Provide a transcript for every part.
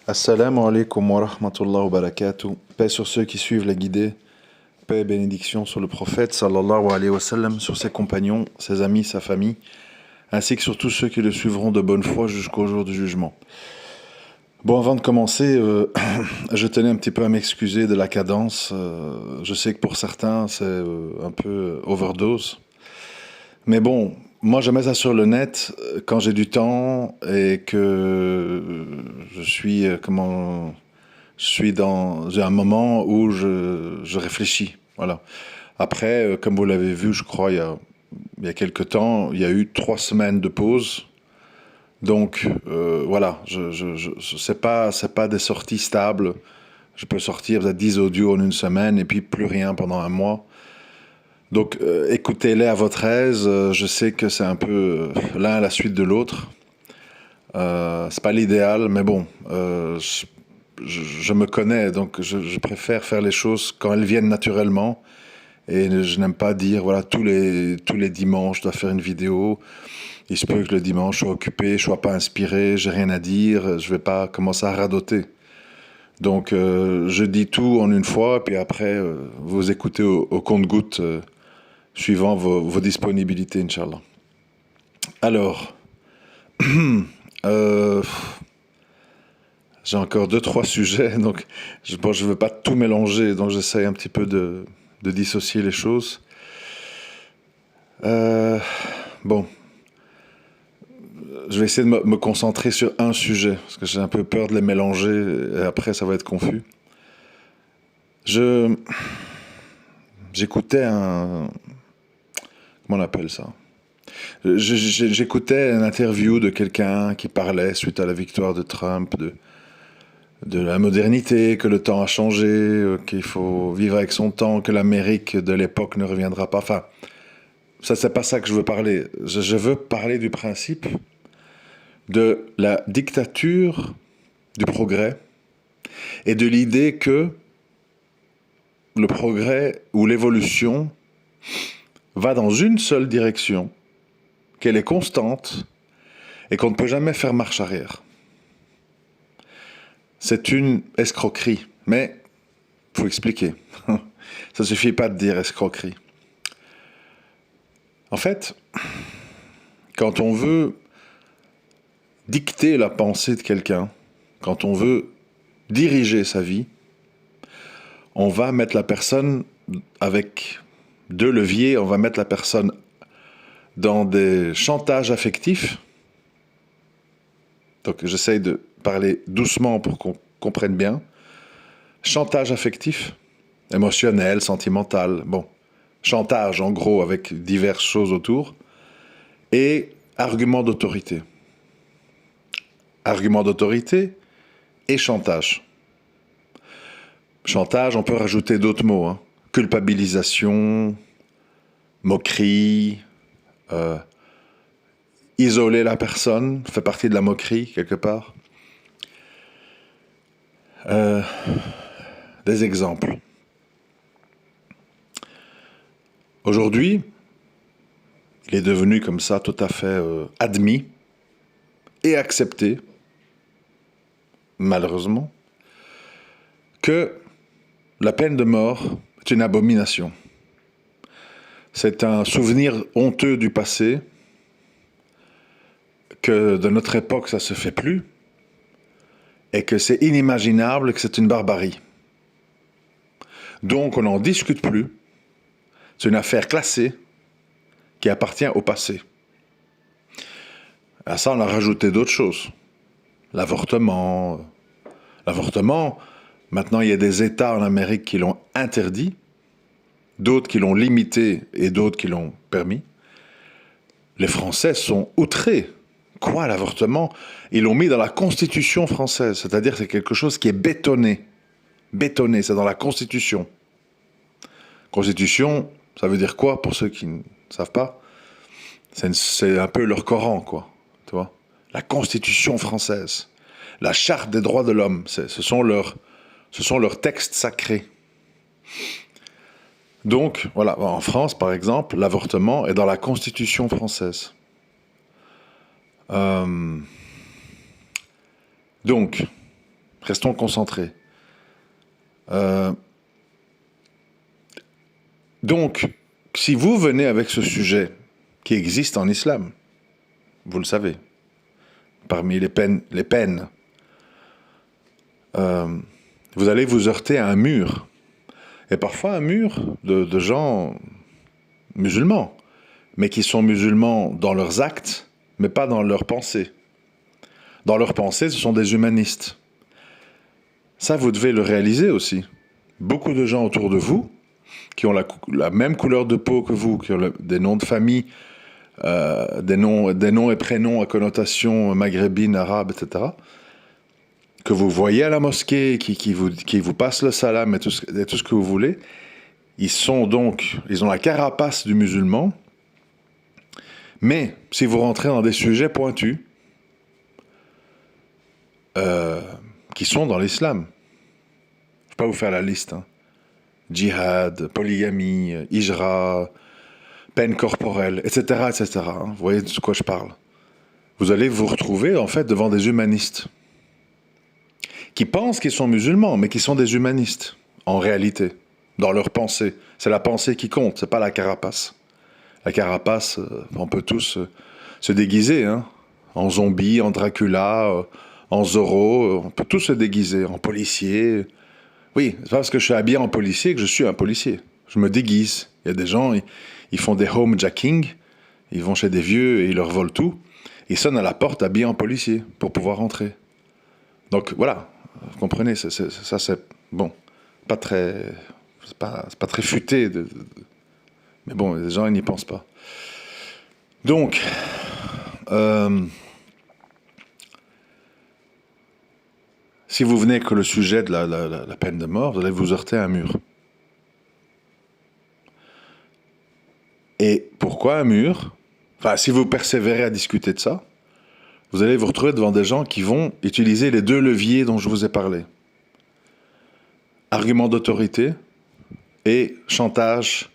Assalamu alaikum wa rahmatullah wa barakatuh. Paix sur ceux qui suivent la guidée. Paix et bénédiction sur le prophète sallallahu alayhi wa sallam, sur ses compagnons, ses amis, sa famille, ainsi que sur tous ceux qui le suivront de bonne foi jusqu'au jour du jugement. Bon, avant de commencer, je tenais un petit peu à m'excuser de la cadence. Je sais que pour certains, c'est un peu overdose. Mais bon, moi je mets ça sur le net quand j'ai du temps et que je suis, j'ai un moment où je réfléchis. Voilà. Après, comme vous l'avez vu, je crois, il y a quelques temps, il y a eu 3 semaines de pause. Donc, voilà, c'est pas des sorties stables. Je peux sortir peut-être 10 audios en une semaine et puis plus rien pendant un mois. Donc, écoutez-les à votre aise. Je sais que c'est un peu l'un à la suite de l'autre. C'est pas l'idéal, mais bon, je me connais, donc je préfère faire les choses quand elles viennent naturellement. Et je n'aime pas dire, voilà, tous les dimanches, je dois faire une vidéo. Il se peut que le dimanche, je sois occupé, je sois pas inspiré, j'ai rien à dire, je vais pas commencer à radoter. Donc, je dis tout en une fois, puis après, vous écoutez au compte-gouttes, suivant vos disponibilités, Inch'Allah. Alors, euh, j'ai encore deux, trois sujets, donc je veux pas tout mélanger, donc j'essaye un petit peu de dissocier les choses. Euh, bon, je vais essayer de me concentrer sur un sujet, parce que j'ai un peu peur de les mélanger, et après ça va être confus. Je J'écoutais comment on appelle ça? J'écoutais une interview de quelqu'un qui parlait suite à la victoire de Trump de la modernité, que le temps a changé, qu'il faut vivre avec son temps, que l'Amérique de l'époque ne reviendra pas. Enfin, ça c'est pas ça que je veux parler. Je veux parler du principe de la dictature du progrès et de l'idée que le progrès ou l'évolution va dans une seule direction, qu'elle est constante et qu'on ne peut jamais faire marche arrière. C'est une escroquerie, mais il faut expliquer. Ça suffit pas de dire escroquerie. En fait, quand on veut dicter la pensée de quelqu'un, quand on veut diriger sa vie, on va mettre la personne avec deux leviers, on va mettre la personne dans des chantages affectifs. Donc j'essaye de parler doucement pour qu'on comprenne bien. Chantage affectif, émotionnel, sentimental, bon. Chantage en gros avec diverses choses autour. Et argument d'autorité. Argument d'autorité et chantage. Chantage, on peut rajouter d'autres mots. Hein. Culpabilisation, moquerie, isoler la personne, fait partie de la moquerie quelque part. Des exemples. Aujourd'hui, il est devenu comme ça tout à fait admis et accepté, malheureusement, que la peine de mort est une abomination. C'est un souvenir honteux du passé, que de notre époque ça se fait plus, et que c'est inimaginable, que c'est une barbarie. Donc on n'en discute plus. C'est une affaire classée qui appartient au passé. À ça, on a rajouté d'autres choses. L'avortement. L'avortement, maintenant, il y a des États en Amérique qui l'ont interdit, d'autres qui l'ont limité et d'autres qui l'ont permis. Les Français sont outrés. Quoi, l'avortement? Ils l'ont mis dans la Constitution française, c'est-à-dire que c'est quelque chose qui est bétonné. Bétonné, c'est dans la Constitution. Constitution, ça veut dire quoi pour ceux qui ne savent pas? C'est un peu leur Coran, quoi. Tu vois? La Constitution française, la Charte des droits de l'homme, ce sont leurs textes sacrés. Donc, voilà, en France, par exemple, l'avortement est dans la Constitution française. Donc, Restons concentrés. Donc, si vous venez avec ce sujet qui existe en islam, vous le savez, parmi les peines, vous allez vous heurter à un mur. Et parfois un mur de gens musulmans, mais qui sont musulmans dans leurs actes, mais pas dans leurs pensées. Dans leurs pensées, ce sont des humanistes. Ça, vous devez le réaliser aussi. Beaucoup de gens autour de vous, qui ont la même couleur de peau que vous, qui ont des noms de famille, des noms et prénoms à connotation maghrébine, arabe, etc., que vous voyez à la mosquée, qui vous passent le salam et tout ce que vous voulez, ils ont la carapace du musulman, mais si vous rentrez dans des sujets pointus, qui sont dans l'islam, je ne vais pas vous faire la liste, hein. Djihad, polygamie, hijra, peine corporelle, etc., etc. Hein. Vous voyez de quoi je parle. Vous allez vous retrouver en fait devant des humanistes qui pensent qu'ils sont musulmans, mais qui sont des humanistes en réalité, dans leur pensée. C'est la pensée qui compte, c'est pas la carapace. La carapace, on peut tous se déguiser, hein, en zombie, en Dracula, en Zorro, on peut tous se déguiser, en policier. Oui, c'est pas parce que je suis habillé en policier que je suis un policier. Je me déguise. Il y a des gens, ils font des homejacking, ils vont chez des vieux et ils leur volent tout. Ils sonnent à la porte habillés en policier pour pouvoir rentrer. Donc voilà, vous comprenez, ça c'est bon, pas très, c'est pas très futé, mais bon, les gens ils n'y pensent pas. Donc, si vous venez que le sujet de la peine de mort, vous allez vous heurter à un mur. Et pourquoi un mur? Enfin, si vous persévérez à discuter de ça, vous allez vous retrouver devant des gens qui vont utiliser les deux leviers dont je vous ai parlé. Argument d'autorité et chantage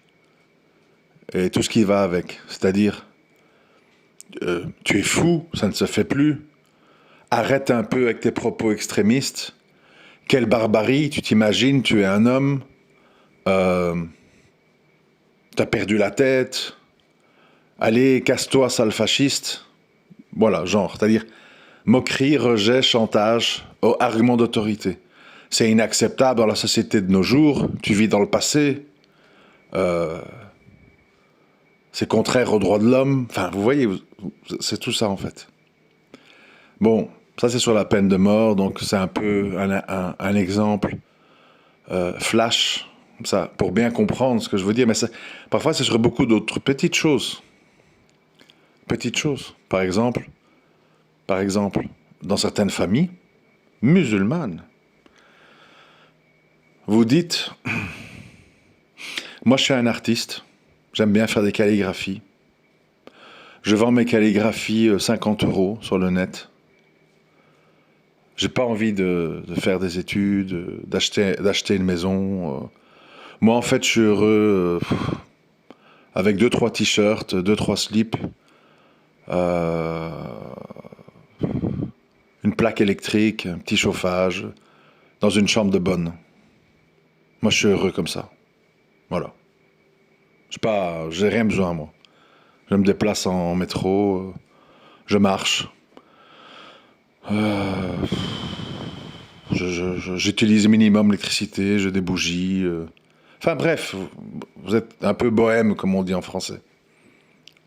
et tout ce qui va avec. C'est-à-dire, tu es fou, ça ne se fait plus. Arrête un peu avec tes propos extrémistes. Quelle barbarie, tu t'imagines, tu es un homme, t'as perdu la tête, allez, casse-toi, sale fasciste. Voilà, genre, c'est-à-dire moquerie, rejet, chantage, argument d'autorité. C'est inacceptable dans la société de nos jours, tu vis dans le passé, c'est contraire aux droits de l'homme, enfin, vous voyez, c'est tout ça en fait. Bon, ça c'est sur la peine de mort, donc c'est un peu un exemple flash, ça, pour bien comprendre ce que je veux dire, mais parfois c'est sur beaucoup d'autres petites choses. Petites choses. Par exemple, dans certaines familles musulmanes, vous dites, moi je suis un artiste, j'aime bien faire des calligraphies, je vends mes calligraphies 50 € sur le net. J'ai pas envie de faire des études, d'acheter une maison. Moi, en fait, je suis heureux avec 2-3 t-shirts, 2-3 slips, une plaque électrique, un petit chauffage, dans une chambre de bonne. Moi, je suis heureux comme ça. Voilà. J'ai rien besoin, moi. Je me déplace en métro, je marche. J'utilise minimum l'électricité, j'ai des bougies. Enfin bref, vous êtes un peu bohème, comme on dit en français.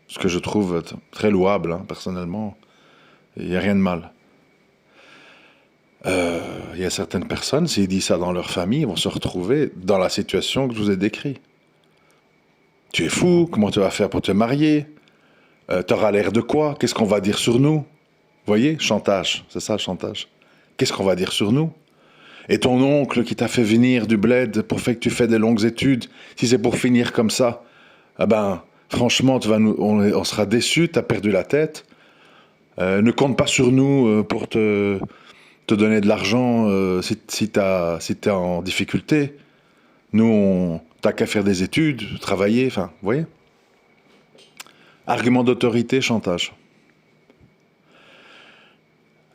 Ce que je trouve très louable, hein, personnellement. Il n'y a rien de mal. Il y a certaines personnes, s'ils disent ça dans leur famille, ils vont se retrouver dans la situation que je vous ai décrite. Tu es fou, comment tu vas faire pour te marier? T'auras l'air de quoi? Qu'est-ce qu'on va dire sur nous? Vous voyez, chantage, c'est ça le chantage. Qu'est-ce qu'on va dire sur nous? Et ton oncle qui t'a fait venir du bled pour faire que tu fais des longues études, si c'est pour finir comme ça, ah ben, franchement, on sera déçus, t'as perdu la tête. Ne compte pas sur nous pour te donner de l'argent si t'es en difficulté. Nous, t'as qu'à faire des études, travailler, enfin, vous voyez? Argument d'autorité, chantage.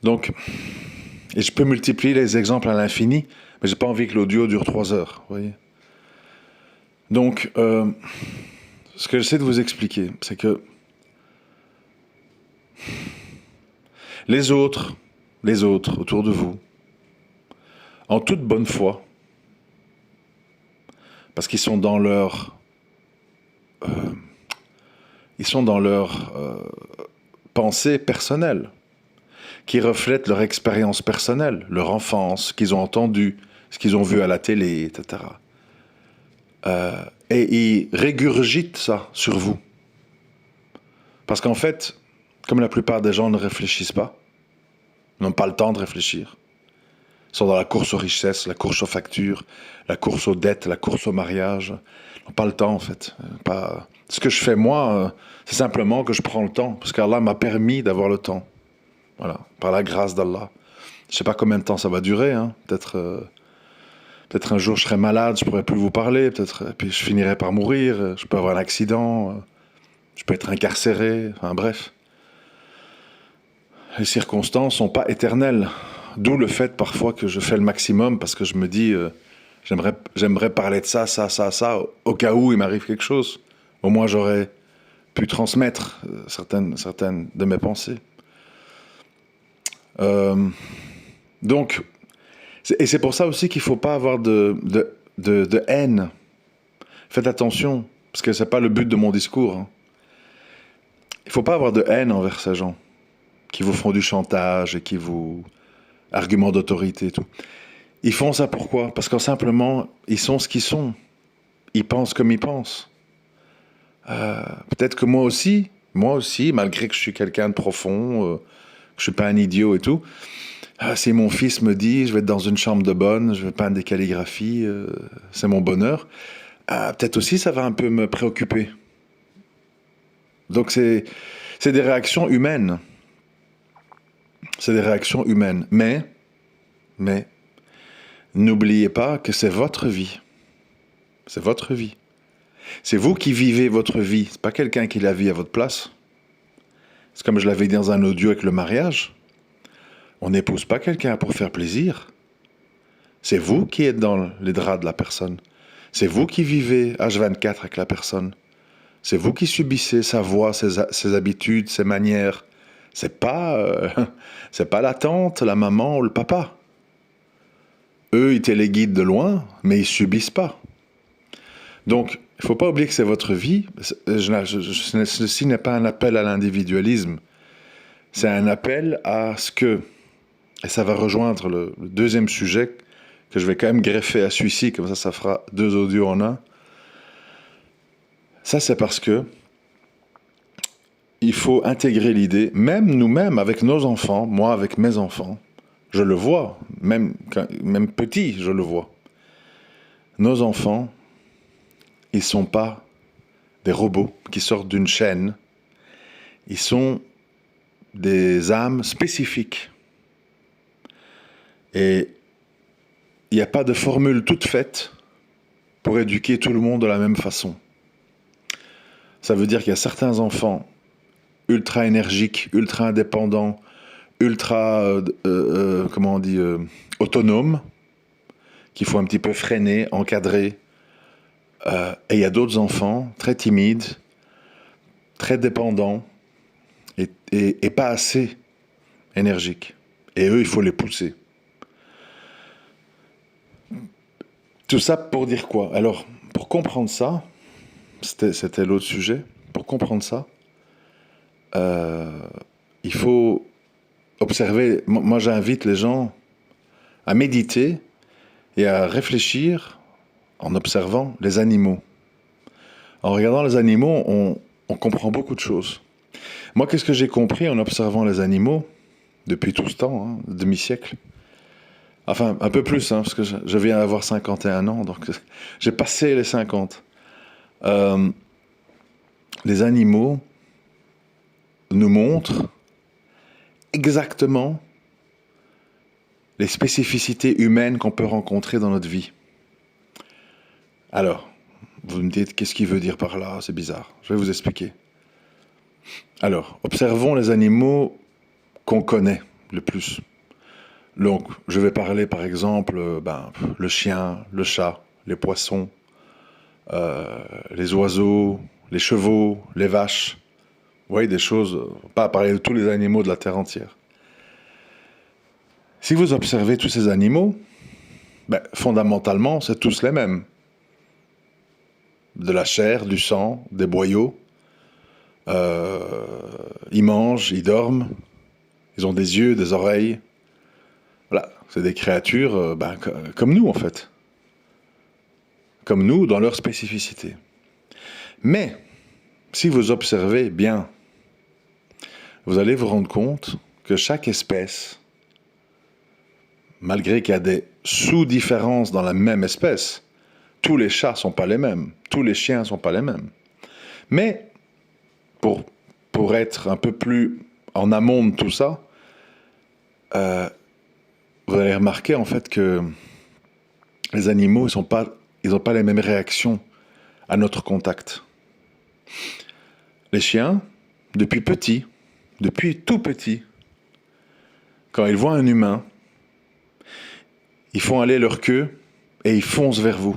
Donc, Et je peux multiplier les exemples à l'infini, mais j'ai pas envie que l'audio dure 3 heures, vous voyez. Donc, ce que j'essaie de vous expliquer, c'est que les autres autour de vous, en toute bonne foi, parce qu'ils sont dans leur, pensée personnelle, qui reflètent leur expérience personnelle, leur enfance, ce qu'ils ont entendu, ce qu'ils ont vu à la télé, etc. Et ils régurgitent ça sur vous. Parce qu'en fait, comme la plupart des gens ne réfléchissent pas, n'ont pas le temps de réfléchir, ils sont dans la course aux richesses, la course aux factures, la course aux dettes, la course au mariage. Ils n'ont pas le temps, en fait. Ce que je fais, moi, c'est simplement que je prends le temps, parce qu'Allah m'a permis d'avoir le temps. Voilà, par la grâce d'Allah. Je ne sais pas combien de temps ça va durer, hein. Peut-être un jour je serai malade, je pourrai plus vous parler, peut-être, et puis je finirai par mourir, je peux avoir un accident, je peux être incarcéré, enfin bref. Les circonstances sont pas éternelles, d'où le fait parfois que je fais le maximum parce que je me dis j'aimerais parler de ça, au cas où il m'arrive quelque chose. Au moins j'aurais pu transmettre certaines de mes pensées. Donc, et c'est pour ça aussi qu'il ne faut pas avoir de haine. Faites attention, parce que ce n'est pas le but de mon discours. Hein. Il ne faut pas avoir de haine envers ces gens qui vous font du chantage et qui vous... arguments d'autorité et tout. Ils font ça pourquoi? Parce que simplement, ils sont ce qu'ils sont. Ils pensent comme ils pensent. Peut-être que moi aussi, malgré que je suis quelqu'un de profond, que je ne suis pas un idiot et tout, si mon fils me dit, je vais être dans une chambre de bonne, je vais peindre des calligraphies, c'est mon bonheur, peut-être aussi ça va un peu me préoccuper. Donc c'est des réactions humaines. C'est des réactions humaines. Mais, n'oubliez pas que c'est votre vie. C'est votre vie. C'est vous qui vivez votre vie. C'est pas quelqu'un qui la vit à votre place. C'est comme je l'avais dit dans un audio avec le mariage. On n'épouse pas quelqu'un pour faire plaisir. C'est vous qui êtes dans les draps de la personne. C'est vous qui vivez H24 avec la personne. C'est vous qui subissez sa voix, ses habitudes, ses manières. C'est pas la tante, la maman ou le papa. Eux, ils téléguident de loin, mais ils subissent pas. Donc, il ne faut pas oublier que c'est votre vie. Ceci n'est pas un appel à l'individualisme. C'est un appel à ce que, et ça va rejoindre le deuxième sujet que je vais quand même greffer à celui-ci, comme ça fera 2 audios en un. Ça, c'est parce que il faut intégrer l'idée, même nous-mêmes, avec nos enfants, moi avec mes enfants, je le vois, même petit, je le vois. Nos enfants, ils ne sont pas des robots qui sortent d'une chaîne. Ils sont des âmes spécifiques. Et il n'y a pas de formule toute faite pour éduquer tout le monde de la même façon. Ça veut dire qu'il y a certains enfants ultra énergiques, ultra indépendants, ultra, autonomes, qu'il faut un petit peu freiner, encadrer. Et il y a d'autres enfants très timides, très dépendants et pas assez énergiques. Et eux, il faut les pousser. Tout ça pour dire quoi? Alors, pour comprendre ça, c'était l'autre sujet, pour comprendre ça, il faut observer. Moi, j'invite les gens à méditer et à réfléchir en observant les animaux. En regardant les animaux, on comprend beaucoup de choses. Moi, qu'est-ce que j'ai compris en observant les animaux depuis tout ce temps, hein, demi-siècle? Enfin, un peu plus, hein, parce que je viens d'avoir 51 ans, donc j'ai passé les 50. Les animaux nous montrent exactement les spécificités humaines qu'on peut rencontrer dans notre vie. Alors, vous me dites, qu'est-ce qu'il veut dire par là? C'est bizarre. Je vais vous expliquer. Alors, observons les animaux qu'on connaît le plus. Donc, je vais parler par exemple, le chien, le chat, les poissons, les oiseaux, les chevaux, les vaches. Vous voyez, des choses, pas parler de tous les animaux de la terre entière. Si vous observez tous ces animaux, fondamentalement, c'est tous les mêmes. De la chair, du sang, des boyaux. Ils mangent, ils dorment, ils ont des yeux, des oreilles. Voilà, c'est des créatures comme nous en fait. Comme nous dans leur spécificité. Mais, si vous observez bien, vous allez vous rendre compte que chaque espèce, malgré qu'il y a des sous-différences dans la même espèce, tous les chats ne sont pas les mêmes, tous les chiens ne sont pas les mêmes. Mais, pour, pour être un peu plus en amont de tout ça, vous allez remarquer en fait que les animaux, ils n'ont pas les mêmes réactions à notre contact. Les chiens, depuis tout petit, quand ils voient un humain, ils font aller leur queue et ils foncent vers vous.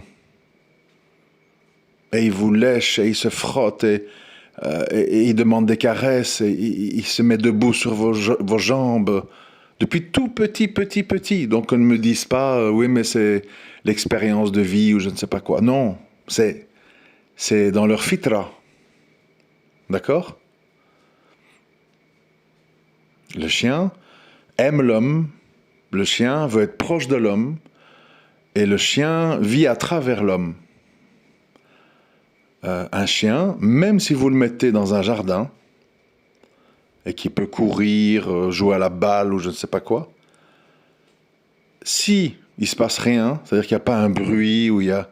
Et ils vous lèchent et ils se frottent et ils demandent des caresses et ils se mettent debout sur vos jambes. Depuis tout petit. Donc on ne me dise pas, oui mais c'est l'expérience de vie ou je ne sais pas quoi. Non, c'est dans leur fitra. D'accord? Le chien aime l'homme, le chien veut être proche de l'homme, et le chien vit à travers l'homme. Un chien, même si vous le mettez dans un jardin, et qu'il peut courir, jouer à la balle ou je ne sais pas quoi, si il se passe rien, c'est-à-dire qu'il n'y a pas un bruit, ou il y a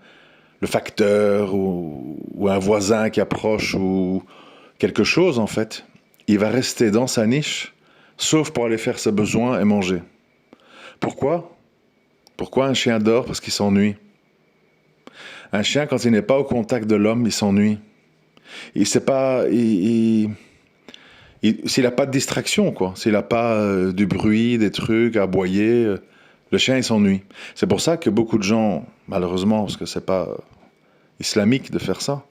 le facteur, ou un voisin qui approche, ou quelque chose en fait, il va rester dans sa niche, sauf pour aller faire ses besoins et manger. Pourquoi? Pourquoi un chien dort? Parce qu'il s'ennuie. Un chien, quand il n'est pas au contact de l'homme, il s'ennuie. Il sait pas, s'il n'a pas de distraction, quoi, s'il n'a pas du bruit, des trucs à aboyer, le chien, il s'ennuie. C'est pour ça que beaucoup de gens, malheureusement, parce que c'est pas islamique de faire ça,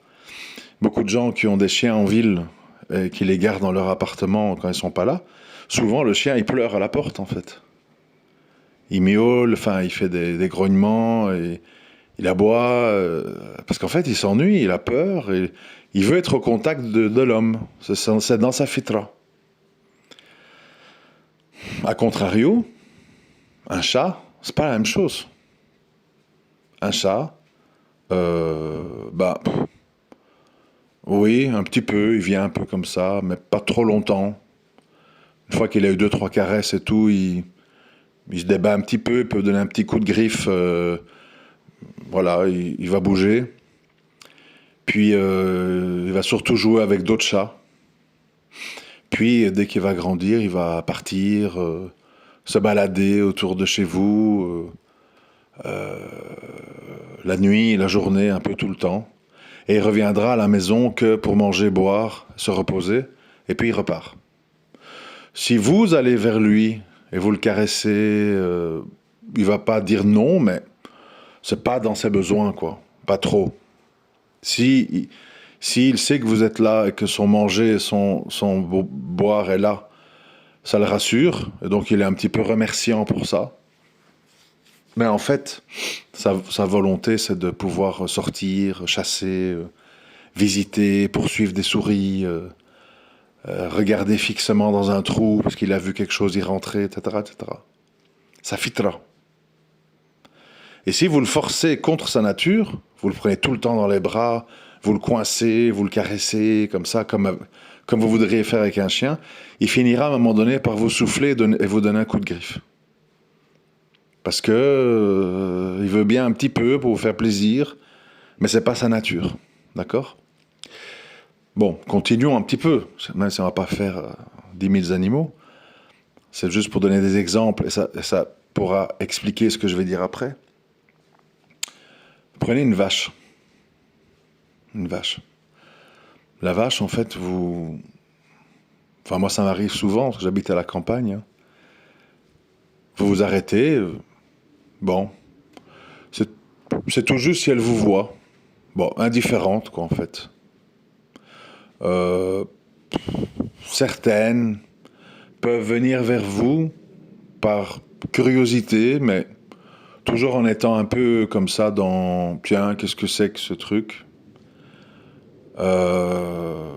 beaucoup de gens qui ont des chiens en ville et qui les gardent dans leur appartement quand ils sont pas là, souvent le chien, il pleure à la porte, en fait. Il miaule, enfin, il fait des grognements, et il aboie, parce qu'en fait, il s'ennuie, il a peur, et il veut être au contact de l'homme. C'est dans sa fitra. A contrario, un chat, c'est pas la même chose. Un chat, oui, un petit peu, il vient un peu comme ça, mais pas trop longtemps. Une fois qu'il a eu 2, 3 caresses et tout, il se débat un petit peu, il peut donner un petit coup de griffe, voilà, il va bouger. Puis il va surtout jouer avec d'autres chats. Puis dès qu'il va grandir, il va partir, se balader autour de chez vous, la nuit, la journée, un peu tout le temps. Et il reviendra à la maison que pour manger, boire, se reposer, et puis il repart. Si vous allez vers lui et vous le caressez, il va pas dire non, mais c'est pas dans ses besoins, quoi. Pas trop. Si, S'il sait que vous êtes là et que son manger et son boire est là, ça le rassure, et donc il est un petit peu remerciant pour ça. Mais en fait, sa volonté, c'est de pouvoir sortir, chasser, visiter, poursuivre des souris, regarder fixement dans un trou parce qu'il a vu quelque chose y rentrer, etc., etc. Ça fitra. Et si vous le forcez contre sa nature, vous le prenez tout le temps dans les bras, vous le coincez, vous le caressez, comme ça, comme vous voudriez faire avec un chien, il finira à un moment donné par vous souffler et vous donner un coup de griffe. Parce que il veut bien un petit peu pour vous faire plaisir, mais c'est pas sa nature. D'accord? Bon, continuons un petit peu, même si on va pas faire 10 000 animaux. C'est juste pour donner des exemples, et ça pourra expliquer ce que je vais dire après. Prenez une vache. Une vache. La vache, en fait, Enfin, moi, ça m'arrive souvent, parce que j'habite à la campagne. Hein. vous vous arrêtez, bon, c'est, c'est tout juste si elle vous voit. Bon, indifférente, quoi, en fait. Euh, Certaines peuvent venir vers vous par curiosité, mais toujours en étant un peu comme ça dans, tiens, qu'est-ce que c'est que ce truc? Euh,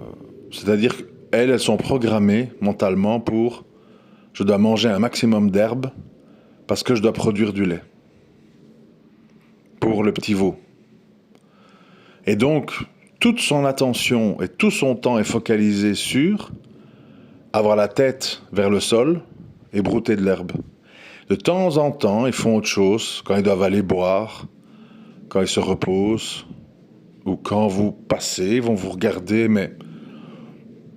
C'est-à-dire qu'elles sont programmées mentalement pour, je dois manger un maximum d'herbes parce que je dois produire du lait pour le petit veau. Et donc, toute son attention et tout son temps est focalisé sur avoir la tête vers le sol et brouter de l'herbe. De temps en temps, ils font autre chose, quand ils doivent aller boire, quand ils se reposent, ou quand vous passez, ils vont vous regarder, mais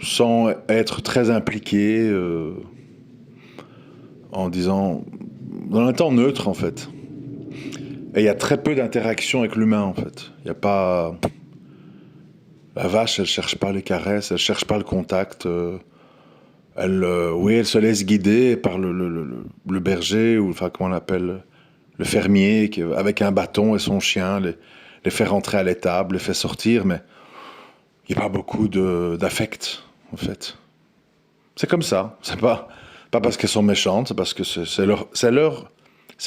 sans être très impliqués, en disant, dans un temps neutre en fait. Et il y a très peu d'interaction avec l'humain en fait. Il n'y a pas... La vache, elle cherche pas les caresses, elle cherche pas le contact. Oui, elle se laisse guider par le berger, ou enfin, comment on l'appelle, le fermier, qui, avec un bâton et son chien, les fait rentrer à l'étable, les fait sortir, mais il n'y a pas beaucoup d'affect, en fait. C'est comme ça. C'est pas parce qu'elles sont méchantes, c'est parce que c'est leur, c'est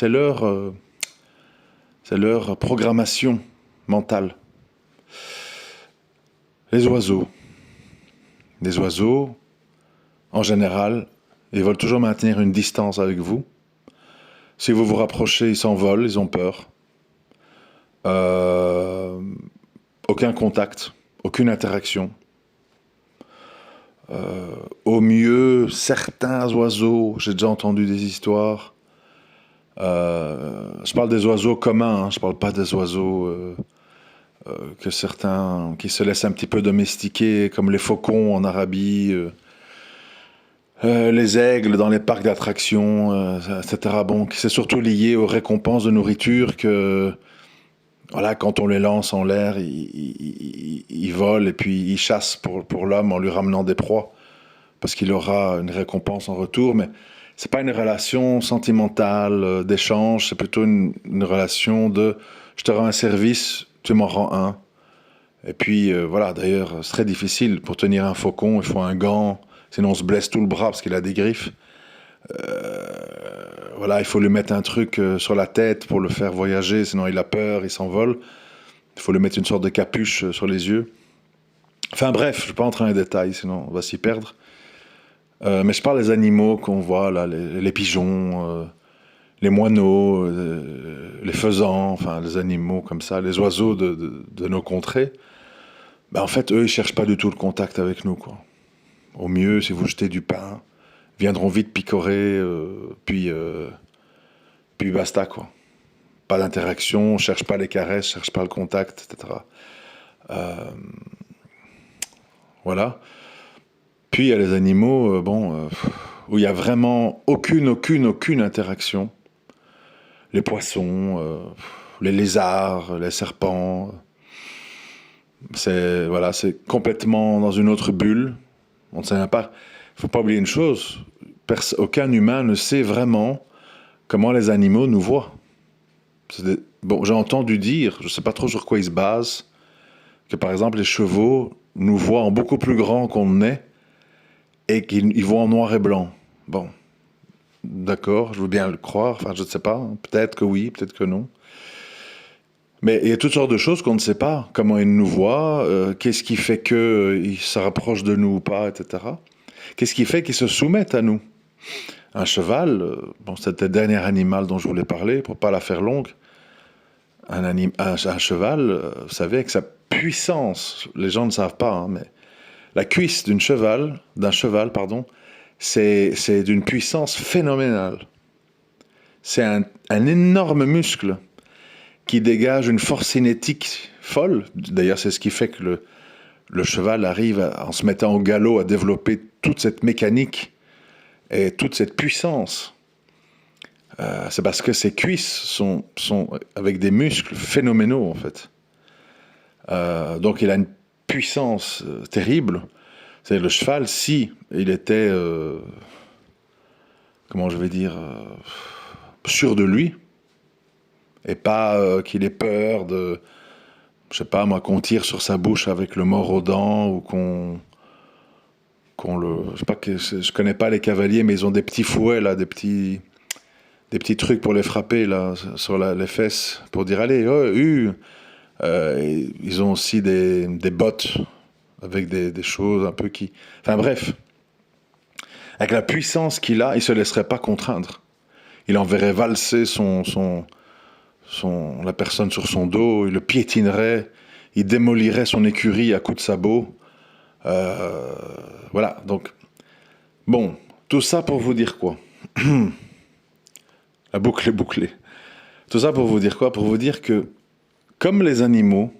leur programmation mentale. Les oiseaux. Les oiseaux, en général, ils veulent toujours maintenir une distance avec vous. Si vous vous rapprochez, ils s'envolent, ils ont peur. Euh, Aucun contact, aucune interaction. Au mieux, certains oiseaux, j'ai déjà entendu des histoires. Je parle des oiseaux communs, hein, je parle pas des oiseaux que certains qui se laissent un petit peu domestiquer, comme les faucons en Arabie, les aigles dans les parcs d'attractions, etc. Bon, c'est surtout lié aux récompenses de nourriture que, voilà, quand on les lance en l'air, ils volent et puis ils chassent pour l'homme en lui ramenant des proies, parce qu'il aura une récompense en retour, mais c'est pas une relation sentimentale, d'échange, c'est plutôt une relation de je te rends un service, tu m'en rends un. Et puis voilà, d'ailleurs, c'est très difficile pour tenir un faucon, il faut un gant, sinon on se blesse tout le bras parce qu'il a des griffes. Voilà, il faut lui mettre un truc sur la tête pour le faire voyager, sinon il a peur, il s'envole. Il faut lui mettre une sorte de capuche sur les yeux. Enfin bref, je ne vais pas entrer dans les détails, sinon on va s'y perdre. Mais je parle des animaux qu'on voit là, les pigeons, les moineaux, les faisans, enfin les animaux comme ça, les oiseaux de nos contrées. Ben, en fait, eux, ils cherchent pas du tout le contact avec nous, quoi. Au mieux, si vous jetez du pain, ils viendront vite picorer, puis basta, quoi. Pas d'interaction, cherche pas les caresses, cherche pas le contact, etc. Euh, voilà. Puis il y a les animaux, où il y a vraiment aucune interaction. Les poissons, les lézards, les serpents. C'est voilà, c'est complètement dans une autre bulle. On ne sait pas. Il faut pas oublier une chose. Aucun humain ne sait vraiment comment les animaux nous voient. Bon, j'ai entendu dire, je ne sais pas trop sur quoi ils se basent, que par exemple les chevaux nous voient en beaucoup plus grand qu'on est et qu'ils voient en noir et blanc. Bon, d'accord, je veux bien le croire. Enfin, je ne sais pas. Peut-être que oui, peut-être que non. Mais il y a toutes sortes de choses qu'on ne sait pas. Comment ils nous voient, qu'est-ce qui fait qu'ils se rapprochent de nous ou pas, etc. Qu'est-ce qui fait qu'ils se soumettent à nous? Un cheval, bon, c'était le dernier animal dont je voulais parler, pour pas la faire longue. Un cheval, vous savez, avec sa puissance, les gens ne savent pas, hein, mais la cuisse d'un cheval, pardon, c'est d'une puissance phénoménale. C'est un énorme muscle qui dégage une force cinétique folle. D'ailleurs, c'est ce qui fait que le cheval arrive, en se mettant au galop, à développer toute cette mécanique et toute cette puissance. C'est parce que ses cuisses sont avec des muscles phénoménaux, en fait. Donc il a une puissance terrible. C'est le cheval, si il était, comment je vais dire, sûr de lui, et pas qu'il ait peur de, je sais pas moi, qu'on tire sur sa bouche avec le mors aux dents, ou qu'on le, je sais pas, je connais pas les cavaliers, mais ils ont des petits fouets là, des petits trucs pour les frapper là, sur les fesses, pour dire allez, oh, ils ont aussi des bottes avec des choses un peu qui... Enfin bref, avec la puissance qu'il a, il se laisserait pas contraindre. Il enverrait valser la personne sur son dos, il le piétinerait, il démolirait son écurie à coups de sabot. Voilà, donc, bon, tout ça pour vous dire quoi? La boucle est bouclée. Tout ça pour vous dire quoi? Pour vous dire que, comme les animaux,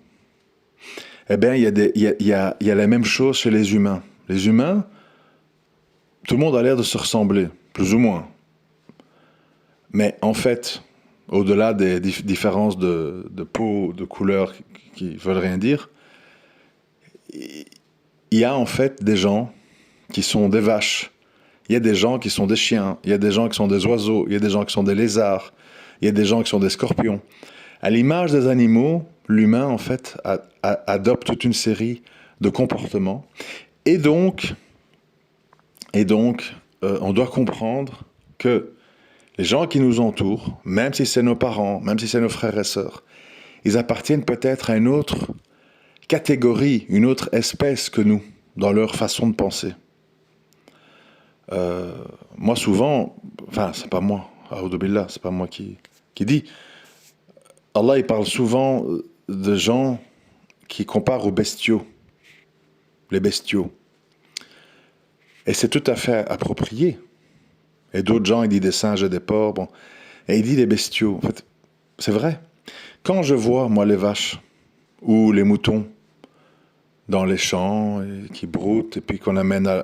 eh bien, il y a la même chose chez les humains. Les humains, tout le monde a l'air de se ressembler, plus ou moins. Mais en fait, au-delà des différences de peau, de couleur qui veulent rien dire, il y a en fait des gens qui sont des vaches, il y a des gens qui sont des chiens, il y a des gens qui sont des oiseaux, il y a des gens qui sont des lézards, il y a des gens qui sont des scorpions. À l'image des animaux, l'humain en fait adopte toute une série de comportements. Et donc, on doit comprendre que les gens qui nous entourent, même si c'est nos parents, même si c'est nos frères et sœurs, ils appartiennent peut-être à une autre catégorie, une autre espèce que nous, dans leur façon de penser. Moi, souvent, enfin, c'est pas moi, A'oudou billah, c'est pas moi qui dit. Allah, il parle souvent de gens qui comparent aux bestiaux, les bestiaux. Et c'est tout à fait approprié. Et d'autres gens, il dit des singes et des porcs, bon. Et il dit les bestiaux. En fait, c'est vrai. Quand je vois, moi, les vaches ou les moutons dans les champs et qui broutent, et puis qu'on amène à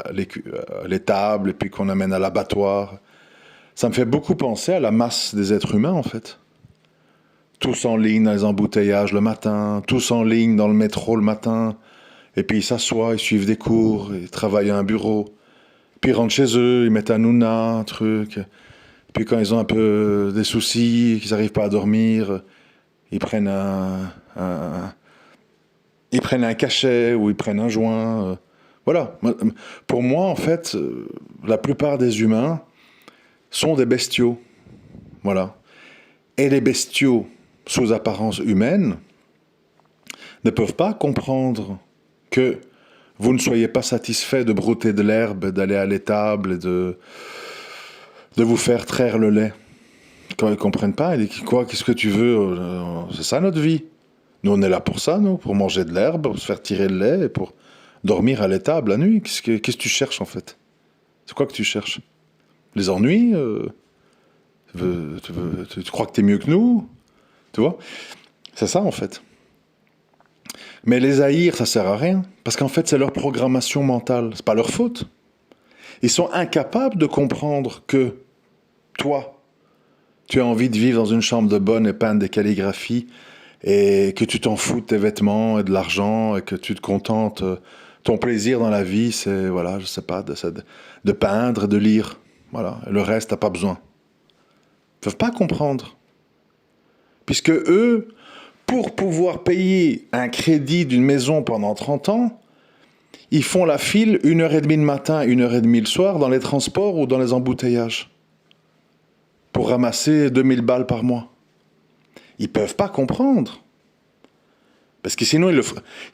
l'étable, et puis qu'on amène à l'abattoir, ça me fait beaucoup penser à la masse des êtres humains, en fait. Tous en ligne dans les embouteillages le matin, tous en ligne dans le métro le matin, et puis ils s'assoient, ils suivent des cours, ils travaillent à un bureau, puis ils rentrent chez eux, ils mettent un nouna, un truc, puis quand ils ont un peu des soucis, qu'ils n'arrivent pas à dormir, ils prennent ils prennent un cachet ou ils prennent un joint. Voilà. Pour moi, en fait, la plupart des humains sont des bestiaux. Voilà. Et les bestiaux, sous apparence humaine, ne peuvent pas comprendre que vous ne soyez pas satisfait de brouter de l'herbe, d'aller à l'étable et de vous faire traire le lait. Quand ils ne comprennent pas, ils disent quoi, qu'est-ce que tu veux? C'est ça notre vie. Nous, on est là pour ça, nous, pour manger de l'herbe, pour se faire tirer le lait et pour dormir à l'étable la nuit. Qu'est-ce que tu cherches, en fait? C'est quoi que tu cherches? Les ennuis? Tu crois que t'es mieux que nous? Tu vois? C'est ça, en fait. Mais les haïr, ça sert à rien. Parce qu'en fait, c'est leur programmation mentale. C'est pas leur faute. Ils sont incapables de comprendre que toi, tu as envie de vivre dans une chambre de bonne et peindre des calligraphies et que tu t'en fous de tes vêtements et de l'argent et que tu te contentes. Ton plaisir dans la vie, c'est, voilà, je sais pas, de peindre et de lire. Voilà. Et le reste, t'as pas besoin. Ils peuvent pas comprendre. Puisque eux, pour pouvoir payer un crédit d'une maison pendant 30 ans, ils font la file 1h30 le matin, 1h30 le soir dans les transports ou dans les embouteillages pour ramasser 2000 balles par mois. Ils peuvent pas comprendre. Parce que sinon,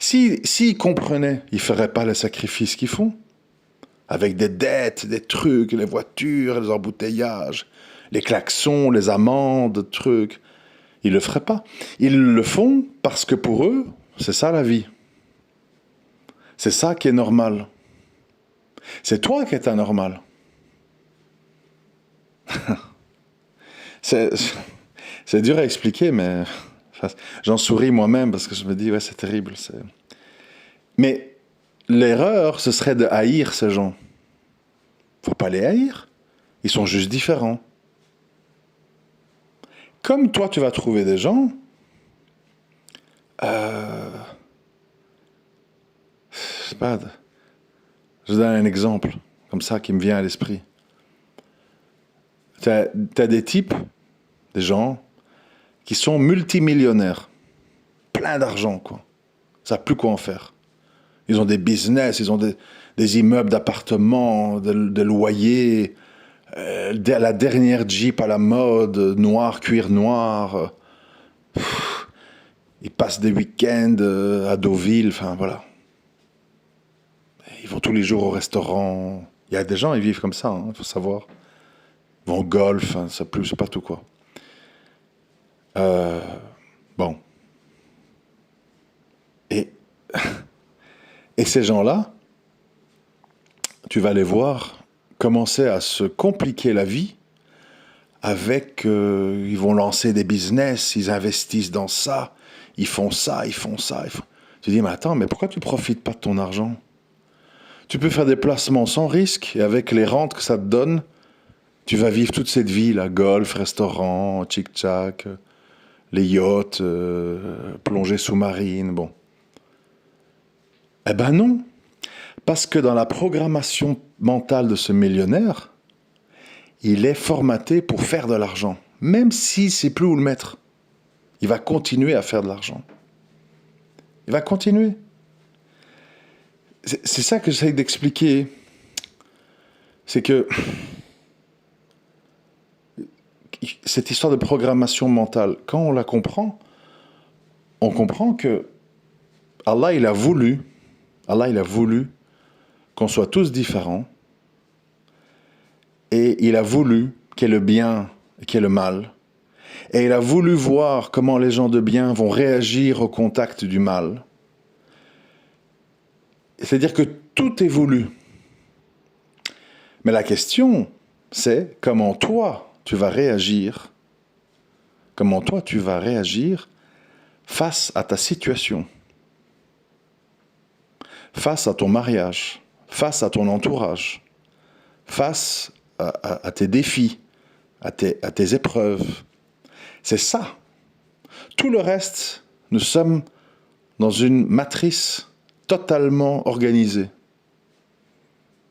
s'ils comprenaient, ils feraient pas les sacrifices qu'ils font. Avec des dettes, des trucs, les voitures, les embouteillages, les klaxons, les amendes, trucs. Ils le feraient pas. Ils le font parce que pour eux, c'est ça la vie. C'est ça qui est normal. C'est toi qui es anormal. c'est dur à expliquer, mais j'en souris moi-même parce que je me dis, ouais, c'est terrible. Mais l'erreur, ce serait de haïr ces gens. Faut pas les haïr. Ils sont juste différents. Comme toi, tu vas trouver des gens... je sais pas... Je donne un exemple, comme ça, qui me vient à l'esprit. T'as des types Des gens qui sont multimillionnaires. Plein d'argent, quoi. Ils ne savent plus quoi en faire. Ils ont des business, ils ont des immeubles d'appartements, des loyers, la dernière Jeep à la mode, noir, cuir noir. Ils passent des week-ends à Deauville, enfin voilà. Ils vont tous les jours au restaurant. Il y a des gens, ils vivent comme ça, il faut savoir. Ils vont au golf, hein, ça plus, c'est pas tout quoi. Bon. Et, et ces gens-là, tu vas les voir commencer à se compliquer la vie avec... ils vont lancer des business, ils investissent dans ça, ils font ça, ils font ça. Tu dis, mais attends, mais pourquoi tu profites pas de ton argent? Tu peux faire des placements sans risque et avec les rentes que ça te donne, tu vas vivre toute cette vie, là, golf, restaurant, tchic-tchac, les yachts, plongée sous-marine, bon. Eh ben non, parce que dans la programmation mentale de ce millionnaire, il est formaté pour faire de l'argent, même s'il ne sait plus où le mettre. Il va continuer à faire de l'argent. Il va continuer. C'est ça que j'essaie d'expliquer. C'est que cette histoire de programmation mentale, quand on la comprend, on comprend que Allah, il a voulu qu'on soit tous différents et il a voulu qu'il y ait le bien et qu'il y ait le mal. Et il a voulu voir comment les gens de bien vont réagir au contact du mal. C'est-à-dire que tout est voulu. Mais la question, c'est comment toi, tu vas réagir. Comment toi, tu vas réagir face à ta situation. Face à ton mariage. Face à ton entourage. Face à tes défis. À tes épreuves. C'est ça. Tout le reste, nous sommes dans une matrice totalement organisée.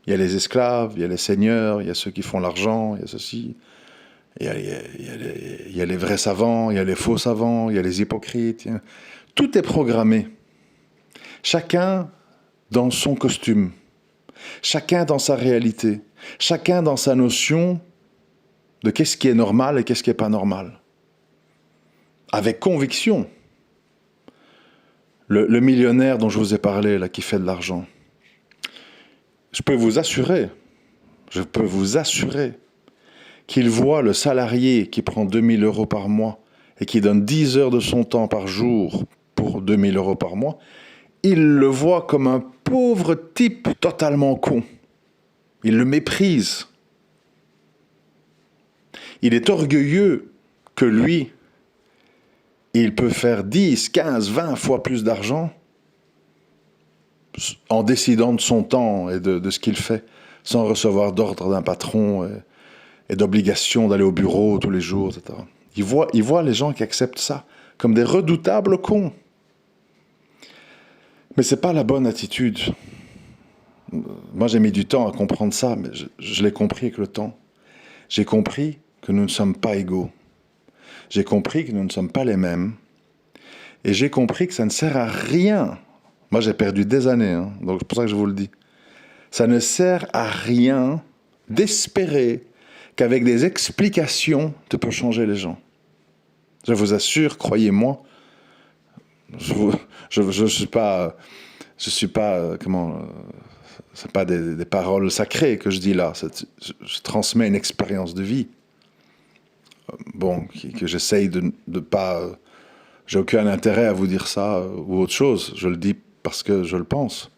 Il y a les esclaves, il y a les seigneurs, il y a ceux qui font l'argent, il y a ceci. Il y a les vrais savants, il y a les faux savants, il y a les hypocrites. Tout est programmé. Chacun dans son costume. Chacun dans sa réalité. Chacun dans sa notion de qu'est-ce qui est normal et qu'est-ce qui n'est pas normal. Avec conviction. Le millionnaire dont je vous ai parlé, là, qui fait de l'argent, je peux vous assurer qu'il voit le salarié qui prend 2000 € par mois et qui donne 10 heures de son temps par jour pour 2000 € par mois, il le voit comme un pauvre type totalement con. Il le méprise. Il est orgueilleux que lui, il peut faire 10, 15, 20 fois plus d'argent en décidant de son temps et de ce qu'il fait, sans recevoir d'ordre d'un patron et d'obligation d'aller au bureau tous les jours, etc. Il voit les gens qui acceptent ça comme des redoutables cons. Mais ce n'est pas la bonne attitude. Moi, j'ai mis du temps à comprendre ça, mais je l'ai compris avec le temps. J'ai compris que nous ne sommes pas égaux. J'ai compris que nous ne sommes pas les mêmes. Et j'ai compris que ça ne sert à rien. Moi, j'ai perdu des années, hein, donc c'est pour ça que je vous le dis. Ça ne sert à rien d'espérer qu'avec des explications, tu peux changer les gens. Je vous assure, croyez-moi, je suis pas, c'est pas des paroles sacrées que je dis là. Je transmets une expérience de vie. Bon, que j'essaye de pas. J'ai aucun intérêt à vous dire ça ou autre chose. Je le dis parce que je le pense.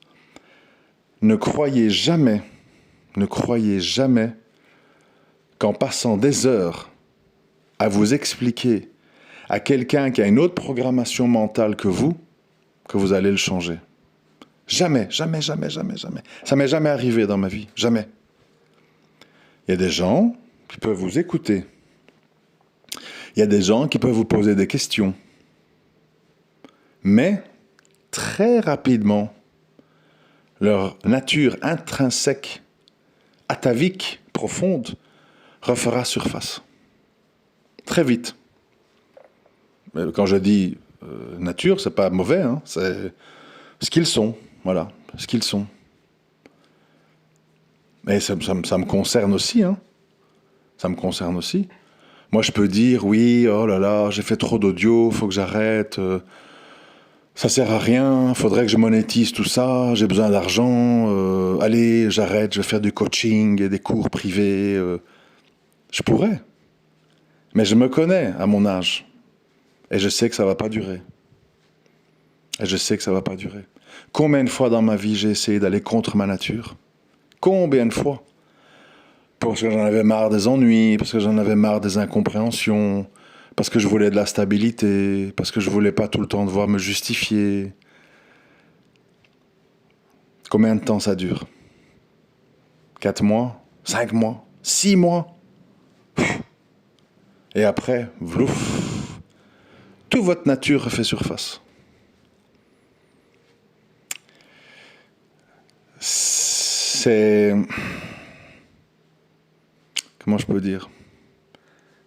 Ne croyez jamais qu'en passant des heures à vous expliquer à quelqu'un qui a une autre programmation mentale que vous allez le changer. Jamais, jamais, jamais, jamais, jamais. Ça m'est jamais arrivé dans ma vie, jamais. Il y a des gens qui peuvent vous écouter. Il y a des gens qui peuvent vous poser des questions. Mais, très rapidement, leur nature intrinsèque, atavique, profonde, refera surface. très vite. Mais quand je dis nature, c'est pas mauvais, hein, c'est ce qu'ils sont, voilà, ce qu'ils sont. Mais ça me concerne aussi, hein, ça me concerne aussi. Moi, je peux dire, oui, oh là là, j'ai fait trop d'audio, faut que j'arrête, ça sert à rien, faudrait que je monétise tout ça, j'ai besoin d'argent, allez, j'arrête, je vais faire du coaching et des cours privés. Je pourrais, mais je me connais à mon âge, et je sais que ça va pas durer. Et je sais que ça va pas durer. Combien de fois dans ma vie j'ai essayé d'aller contre ma nature? Combien de fois? Parce que j'en avais marre des ennuis, parce que j'en avais marre des incompréhensions, parce que je voulais de la stabilité, parce que je voulais pas tout le temps devoir me justifier. Combien de temps ça dure? 4 mois? 5 mois? 6 mois? Et après, vlouf, toute votre nature refait surface. C'est... Comment je peux dire?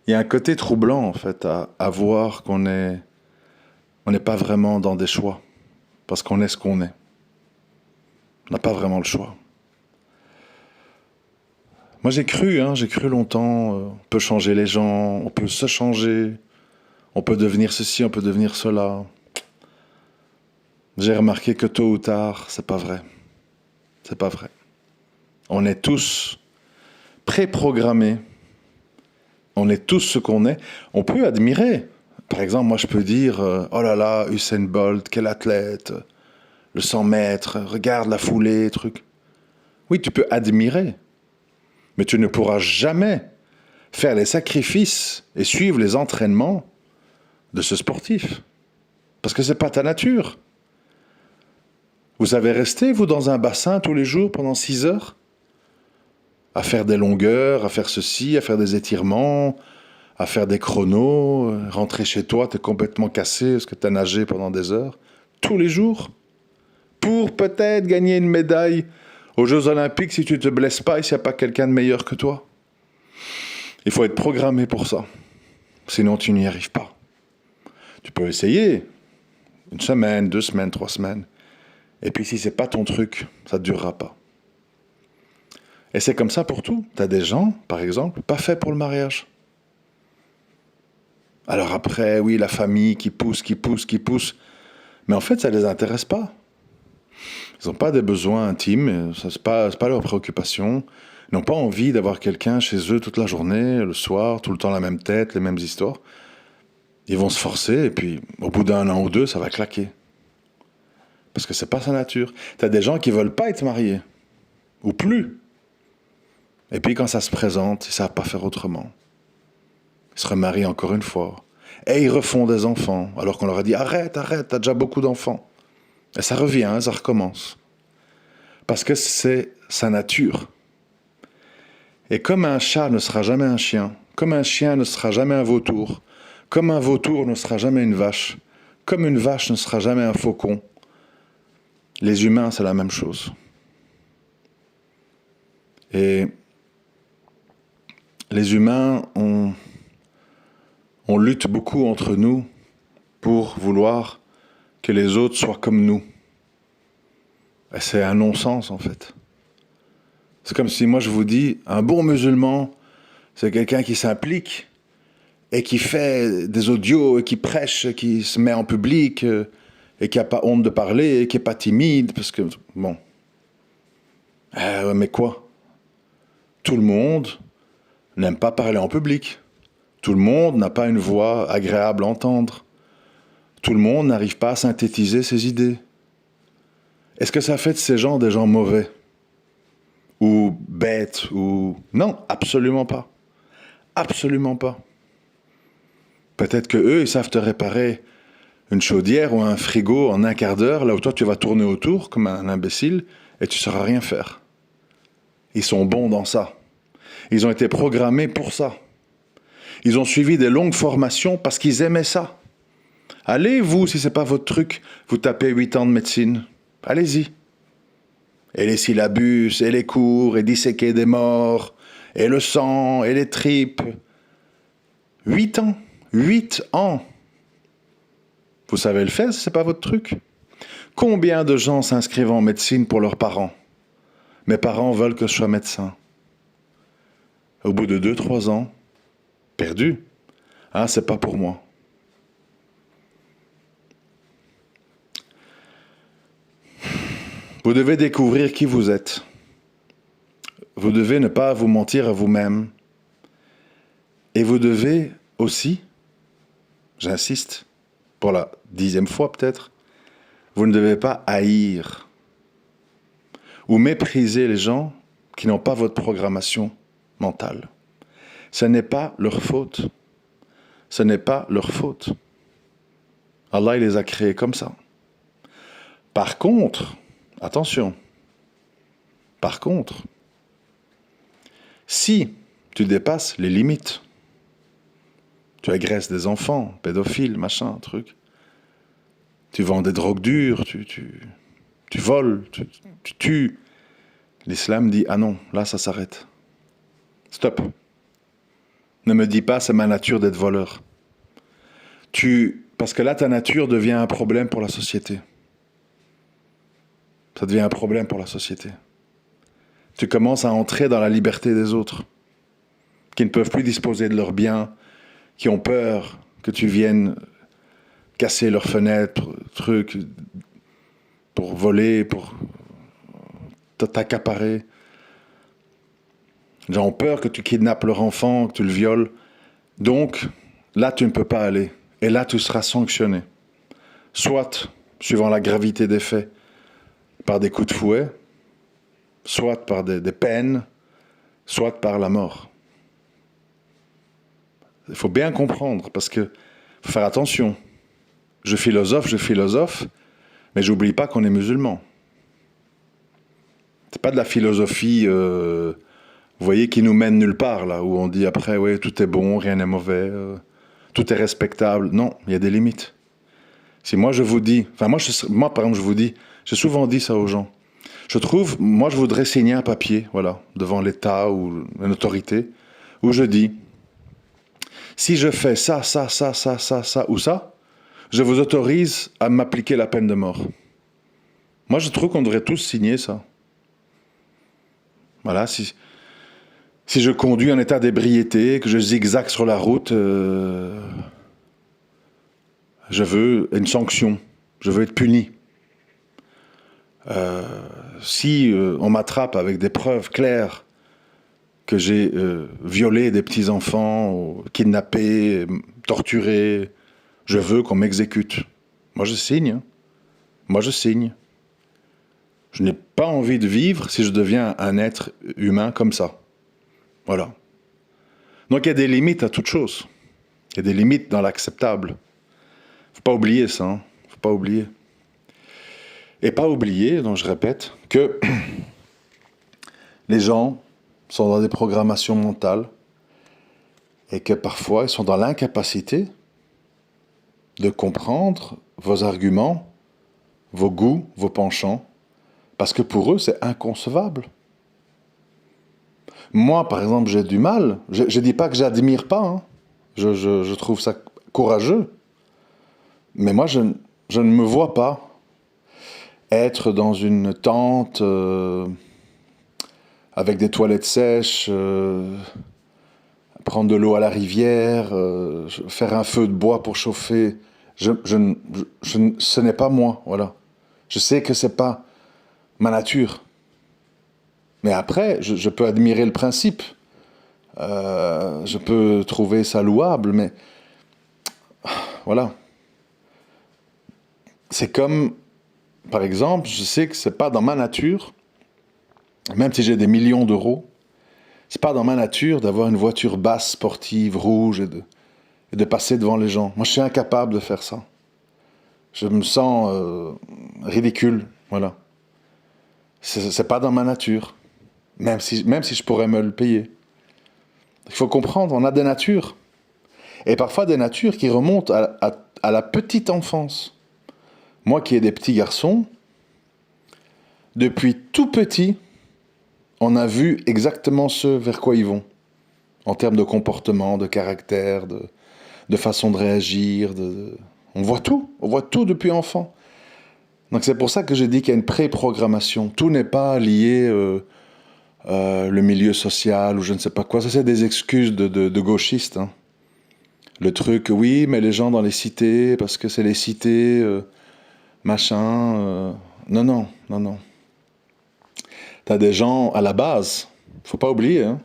Il y a un côté troublant, en fait, à voir qu'on est... On n'est pas vraiment dans des choix, parce qu'on est ce qu'on est. On n'a pas vraiment le choix. Moi j'ai cru longtemps, on peut changer les gens, on peut se changer, on peut devenir ceci, on peut devenir cela. J'ai remarqué que tôt ou tard, c'est pas vrai. C'est pas vrai. On est tous préprogrammés, on est tous ce qu'on est. On peut admirer. Par exemple, moi je peux dire, oh là là, Usain Bolt, quel athlète, le 100 mètres, regarde la foulée, truc. Oui, tu peux admirer. Mais tu ne pourras jamais faire les sacrifices et suivre les entraînements de ce sportif. Parce que ce n'est pas ta nature. Vous savez rester, vous, dans un bassin tous les jours pendant 6 heures, à faire des longueurs, à faire ceci, à faire des étirements, à faire des chronos, rentrer chez toi, tu es complètement cassé parce que tu as nagé pendant des heures, tous les jours, pour peut-être gagner une médaille aux Jeux Olympiques si tu ne te blesses pas et s'il n'y a pas quelqu'un de meilleur que toi. Il faut être programmé pour ça. Sinon, tu n'y arrives pas. Tu peux essayer 1 semaine, 2 semaines, 3 semaines. Et puis si c'est pas ton truc, ça ne durera pas. Et c'est comme ça pour tout. Tu as des gens, par exemple, pas faits pour le mariage. Alors après, oui, la famille qui pousse. Mais en fait, ça ne les intéresse pas. Ils n'ont pas des besoins intimes, ce n'est pas leur préoccupation. Ils n'ont pas envie d'avoir quelqu'un chez eux toute la journée, le soir, tout le temps la même tête, les mêmes histoires. Ils vont se forcer et puis au bout d'1 an ou 2, ça va claquer. Parce que c'est pas sa nature. Tu as des gens qui veulent pas être mariés. Ou plus. Et puis quand ça se présente, ils savent pas faire autrement. Ils se remarient encore une fois. Et ils refont des enfants. Alors qu'on leur a dit arrête, t'as déjà beaucoup d'enfants. Et ça revient, ça recommence. Parce que c'est sa nature. Et comme un chat ne sera jamais un chien, comme un chien ne sera jamais un vautour, comme un vautour ne sera jamais une vache, comme une vache ne sera jamais un faucon, les humains, c'est la même chose. Et les humains, on lutte beaucoup entre nous pour vouloir que les autres soient comme nous. Et c'est un non-sens, en fait. C'est comme si moi je vous dis, un bon musulman, c'est quelqu'un qui s'implique et qui fait des audios et qui prêche, qui se met en public et qui n'a pas honte de parler et qui n'est pas timide, parce que, bon. Mais quoi? Tout le monde n'aime pas parler en public. Tout le monde n'a pas une voix agréable à entendre. Tout le monde n'arrive pas à synthétiser ses idées. Est-ce que ça fait de ces gens des gens mauvais? Ou bêtes? Ou... Non, absolument pas. Absolument pas. Peut-être que eux, ils savent te réparer une chaudière ou un frigo en 1 quart d'heure, là où toi tu vas tourner autour comme un imbécile et tu ne sauras rien faire. Ils sont bons dans ça. Ils ont été programmés pour ça. Ils ont suivi des longues formations parce qu'ils aimaient ça. Allez, vous, si c'est pas votre truc, vous tapez 8 ans de médecine. Allez-y. Et les syllabus, et les cours, et disséquer des morts, et le sang, et les tripes. 8 ans. 8 ans. Vous savez le faire, c'est pas votre truc. Combien de gens s'inscrivent en médecine pour leurs parents? Mes parents veulent que je sois médecin. Au bout de 2-3 ans, perdu. Ah, c'est pas pour moi. Vous devez découvrir qui vous êtes. Vous devez ne pas vous mentir à vous-même. Et vous devez aussi, j'insiste, pour la 10e fois peut-être, vous ne devez pas haïr ou mépriser les gens qui n'ont pas votre programmation mentale. Ce n'est pas leur faute. Ce n'est pas leur faute. Allah, il les a créés comme ça. Par contre, attention, par contre, si tu dépasses les limites, tu agresses des enfants, pédophiles, machin, truc, tu vends des drogues dures, tu voles, tu tues, l'islam dit, ah non, là ça s'arrête. Stop. Ne me dis pas c'est ma nature d'être voleur. Parce que là ta nature devient un problème pour la société. Ça devient un problème pour la société. Tu commences à entrer dans la liberté des autres, qui ne peuvent plus disposer de leurs biens, qui ont peur que tu viennes casser leurs fenêtres, trucs, pour voler, pour t'accaparer. Les gens ont peur que tu kidnappes leur enfant, que tu le violes. Donc, là, tu ne peux pas aller. Et là, tu seras sanctionné. Soit, suivant la gravité des faits, par des coups de fouet, soit par des peines, soit par la mort. Il faut bien comprendre, parce que faut faire attention. Je philosophe, mais j'oublie pas qu'on est musulman. C'est pas de la philosophie, vous voyez, qui nous mène nulle part, là, où on dit après, ouais, tout est bon, rien n'est mauvais, tout est respectable. Non, il y a des limites. Si moi je vous dis, moi par exemple je vous dis, j'ai souvent dit ça aux gens. Je trouve, moi je voudrais signer un papier, voilà, devant l'État ou une autorité, où je dis, si je fais ça ou ça, je vous autorise à m'appliquer la peine de mort. Moi je trouve qu'on devrait tous signer ça. Voilà, si je conduis en état d'ébriété, que je zigzague sur la route, je veux une sanction, je veux être puni. Si on m'attrape avec des preuves claires que j'ai violé des petits-enfants, kidnappé, torturé, je veux qu'on m'exécute. Moi je signe. Hein. Moi je signe. Je n'ai pas envie de vivre si je deviens un être humain comme ça. Voilà. Donc il y a des limites à toute chose. Il y a des limites dans l'acceptable. Faut pas oublier ça. Hein. Faut pas oublier. Et pas oublier, donc je répète, que les gens sont dans des programmations mentales et que parfois ils sont dans l'incapacité de comprendre vos arguments, vos goûts, vos penchants, parce que pour eux c'est inconcevable. Moi, par exemple, j'ai du mal. Je ne dis pas que j'admire pas. Hein. Je trouve ça courageux. Mais moi, je ne me vois pas être dans une tente avec des toilettes sèches, prendre de l'eau à la rivière, faire un feu de bois pour chauffer. Ce n'est pas moi, voilà. Je sais que c'est pas ma nature. Mais après, je peux admirer le principe. Je peux trouver ça louable, mais voilà. C'est comme, par exemple, je sais que c'est pas dans ma nature, même si j'ai des millions d'euros, c'est pas dans ma nature d'avoir une voiture basse, sportive, rouge et de passer devant les gens. Moi, je suis incapable de faire ça. Je me sens ridicule, voilà. C'est pas dans ma nature, même si je pourrais me le payer. Il faut comprendre, on a des natures. Et parfois des natures qui remontent à la petite enfance. Moi qui ai des petits garçons, depuis tout petit, on a vu exactement ce vers quoi ils vont. en termes de comportement, de caractère, de façon de réagir. On voit tout depuis enfant. Donc c'est pour ça que j'ai dit qu'il y a une pré-programmation. Tout n'est pas lié le milieu social ou je ne sais pas quoi. Ça, c'est des excuses de gauchistes. Hein. Le truc, oui, mais les gens dans les cités, parce que c'est les cités, machin. Non, non, non, non. T'as des gens, à la base, faut pas oublier, hein,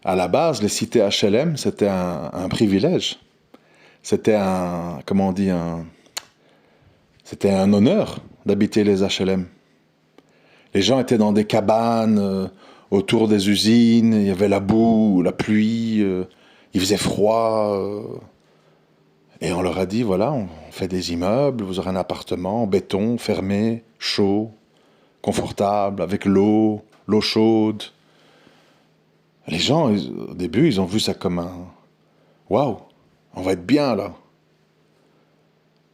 à la base, les cités HLM, c'était un privilège. C'était comment on dit, c'était un honneur d'habiter les HLM. Les gens étaient dans des cabanes autour des usines, il y avait la boue, la pluie, il faisait froid. Et on leur a dit, voilà, on fait des immeubles, vous aurez un appartement en béton, fermé, chaud, confortable, avec l'eau chaude. Les gens, au début, ils ont vu ça comme un... Waouh, on va être bien là.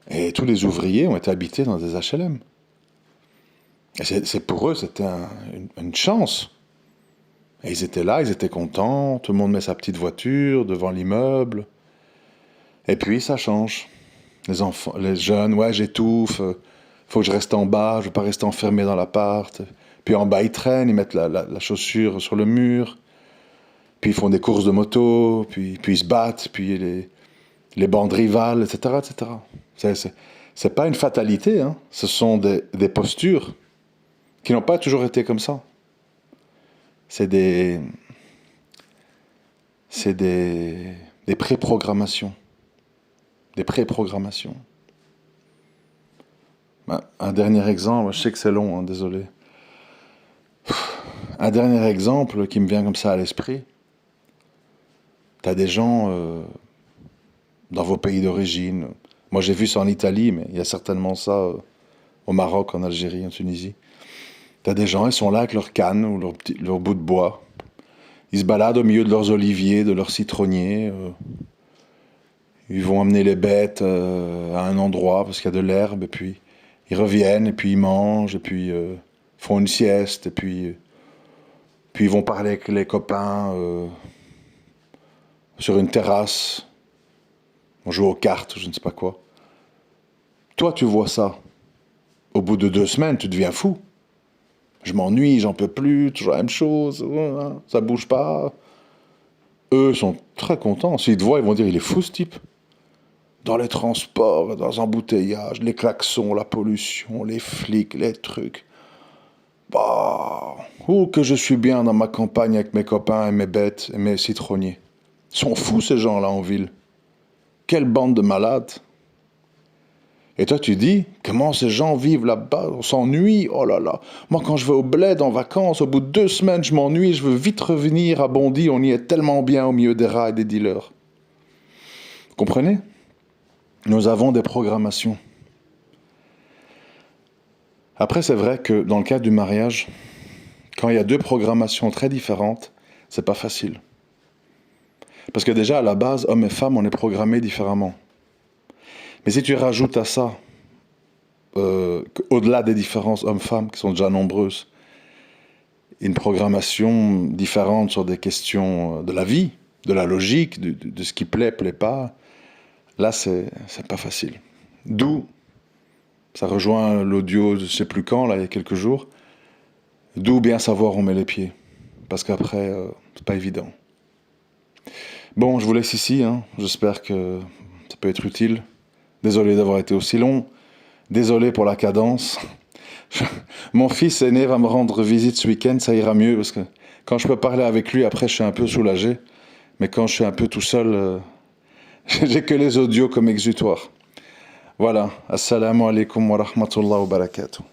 Et tous les ouvriers ont été habités dans des HLM. Et pour eux, c'était une chance. Et ils étaient là, ils étaient contents, tout le monde met sa petite voiture devant l'immeuble. Et puis ça change. Les enfants, les jeunes, ouais, j'étouffe, faut que je reste en bas, je veux pas rester enfermé dans l'appart. Puis en bas, ils traînent, ils mettent la chaussure sur le mur. Puis ils font des courses de moto, puis ils se battent, puis les bandes rivales, etc., etc. C'est pas une fatalité, hein. Ce sont des postures qui n'ont pas toujours été comme ça. C'est des pré-programmations. Des pré-programmations. Un dernier exemple, je sais que c'est long, hein, désolé. Un dernier exemple qui me vient comme ça à l'esprit. T'as des gens dans vos pays d'origine. Moi, j'ai vu ça en Italie, mais il y a certainement ça au Maroc, en Algérie, en Tunisie. T'as des gens, ils sont là avec leur canne ou leur bout de bois. Ils se baladent au milieu de leurs oliviers, de leurs citronniers. Ils vont amener les bêtes à un endroit parce qu'il y a de l'herbe, et puis ils reviennent, et puis ils mangent, et puis font une sieste, et puis ils vont parler avec les copains sur une terrasse. On joue aux cartes, je ne sais pas quoi. Toi, tu vois ça. Au bout de 2 semaines, tu deviens fou. Je m'ennuie, j'en peux plus, toujours la même chose, ça bouge pas. Eux sont très contents. S'ils te voient, ils vont dire, il est fou ce type. Dans les transports, dans les embouteillages, les klaxons, la pollution, les flics, les trucs. Bah, oh que je suis bien dans ma campagne avec mes copains et mes bêtes et mes citronniers. Ils sont fous ces gens-là en ville. Quelle bande de malades. Et toi tu dis, comment ces gens vivent là-bas, on s'ennuie, oh là là. Moi quand je vais au bled en vacances, au bout de 2 semaines je m'ennuie, je veux vite revenir à Bondy, on y est tellement bien au milieu des rats et des dealers. Vous comprenez ? Nous avons des programmations. Après c'est vrai que dans le cadre du mariage, quand il y a 2 programmations très différentes, c'est pas facile. Parce que déjà à la base, hommes et femmes, on est programmés différemment. Mais si tu rajoutes à ça, au-delà des différences hommes-femmes, qui sont déjà nombreuses, une programmation différente sur des questions de la vie, de la logique, de ce qui plaît pas, là, c'est pas facile. D'où, ça rejoint l'audio, je sais plus quand, là, il y a quelques jours, d'où bien savoir où on met les pieds. Parce qu'après, c'est pas évident. Bon, je vous laisse ici, hein. J'espère que ça peut être utile. Désolé d'avoir été aussi long. Désolé pour la cadence. Mon fils aîné va me rendre visite ce week-end, ça ira mieux, parce que quand je peux parler avec lui, après je suis un peu soulagé. Mais quand je suis un peu tout seul, j'ai que les audios comme exutoire. Voilà. Assalamu alaikum wa rahmatullah wa barakatuh.